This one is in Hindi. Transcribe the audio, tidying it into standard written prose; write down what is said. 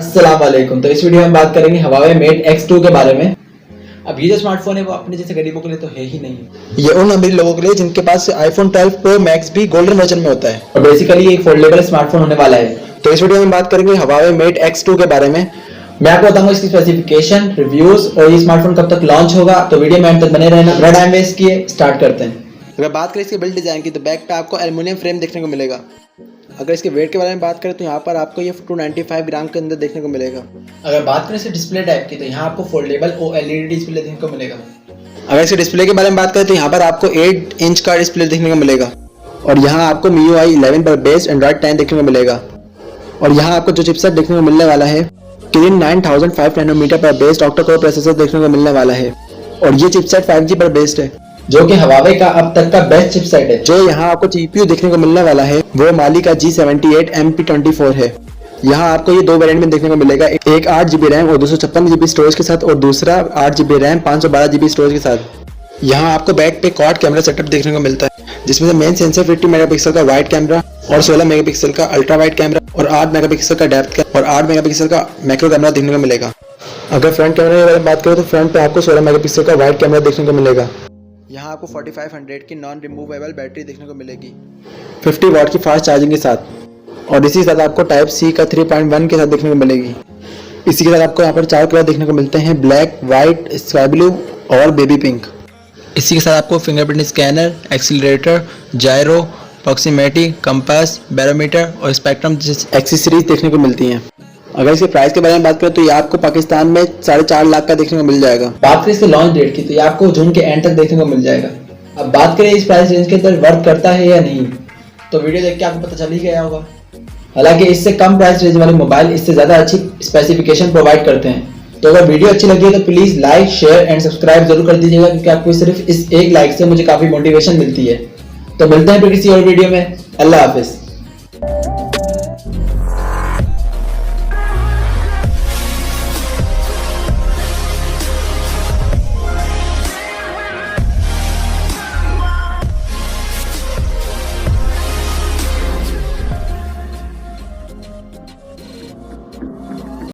अस्सलाम वालेकुम। तो इस वीडियो में बात करेंगे Huawei Mate X2 के बारे में। अब ये जो स्मार्टफोन है वो अपने जैसे गरीबों के लिए तो है ही नहीं। ये उन अमीर लोगों के लिए जिनके पास iPhone 12 Pro Max भी गोल्डन वर्जन में होता है और बेसिकली एक फोल्डेबल स्मार्टफोन होने वाला है। तो इस वीडियो में बात करेंगे Huawei Mate X2 के बारे में। मैं आपको बताऊंगा इसकी स्पेसिफिकेशन, रिव्यूज और ये स्मार्टफोन कब तक लॉन्च होगा। तो वीडियो में अंत तक बने रहना। बिना टाइम वेस्ट किए स्टार्ट करते हैं। अगर बात करें इसके बिल्ड डिजाइन की तो बैक पे आपको एल्युमिनियम फ्रेम देखने को मिलेगा। अगर इसके वेट के बारे में बात करें तो यहाँ पर आपको ये 295 ग्राम के अंदर देखने को मिलेगा। अगर बात करें इसके डिस्प्ले टाइप की तो यहाँ आपको फोल्डेबल OLED डिस्प्ले देखने को मिलेगा। अगर इसके डिस्प्ले के बारे में बात करें तो यहाँ पर आपको 8 इंच का डिस्प्ले देखने को मिलेगा और यहाँ आपको MIUI 11 पर बेस्ड एंड्रॉइड 10 देखने को मिलेगा। और यहाँ आपको जो चिपसेट देखने को मिलने वाला है Kirin 9005 नैनोमीटर पर बेस्ड ऑक्टा-कोर प्रोसेसर देखने को मिलने वाला है और ये चिपसेट 5G पर बेस्ड है जो कि Huawei का अब तक का बेस्ट चिपसेट है। जो यहाँ आपको CPU देखने को मिलने वाला है वो माली का G78 MP24 है। यहाँ आपको ये दो वेरिएंट में देखने को मिलेगा, एक 8GB रैम और 256GB स्टोरेज के साथ और दूसरा 8GB रैम 512GB स्टोरेज के साथ। यहाँ आपको बैक पे क्वाड कैमरा सेटअप देखने को मिलता है जिसमें से मेन सेंसर 50 मेगापिक्सल का वाइड कैमरा और 16 मेगापिक्सल का अल्ट्रा वाइड कैमरा और 8 मेगापिक्सल का डेप्थ और 8 मेगापिक्सल का मैक्रो कैमरा देखने को मिलेगा। अगर फ्रंट कैमरे के बारे में बात करें तो फ्रंट पे आपको 16 मेगापिक्सल का वाइड कैमरा देखने को मिलेगा। यहाँ आपको 4500 की नॉन रिमूवेबल बैटरी देखने को मिलेगी 50 वाट की फास्ट चार्जिंग के साथ और इसी के साथ आपको टाइप सी का 3.1 के साथ देखने को मिलेगी। इसी के साथ आपको यहाँ पर 4 कलर देखने को मिलते हैं, ब्लैक, वाइट, स्काई ब्लू और बेबी पिंक। इसी के साथ आपको fingerprint scanner, accelerator, gyro, proximity, compass, barometer और स्पेक्ट्रम जैसी एक्सेसरीज देखने को मिलती हैं। अगर इसके प्राइस के बारे में बात करें तो ये आपको पाकिस्तान में 4.5 लाख का देखने को मिल जाएगा। बात करें इसके लॉन्च डेट की तो ये आपको जून के एंड तक देखने को मिल जाएगा। अब बात करें इस प्राइस रेंज के अंदर वर्क करता है या नहीं, तो वीडियो देख के आपको पता चल ही गया होगा। हालांकि इससे कम प्राइस रेंज वाले मोबाइल इससे ज्यादा अच्छी स्पेसिफिकेशन प्रोवाइड करते हैं। तो अगर वीडियो अच्छी लगी है तो please like, share and subscribe जरूर कर दीजिएगा क्योंकि आपको सिर्फ इस एक लाइक से मुझे काफी मोटिवेशन मिलती है। तो मिलते हैं फिर किसी और वीडियो में। अल्लाह हाफिज।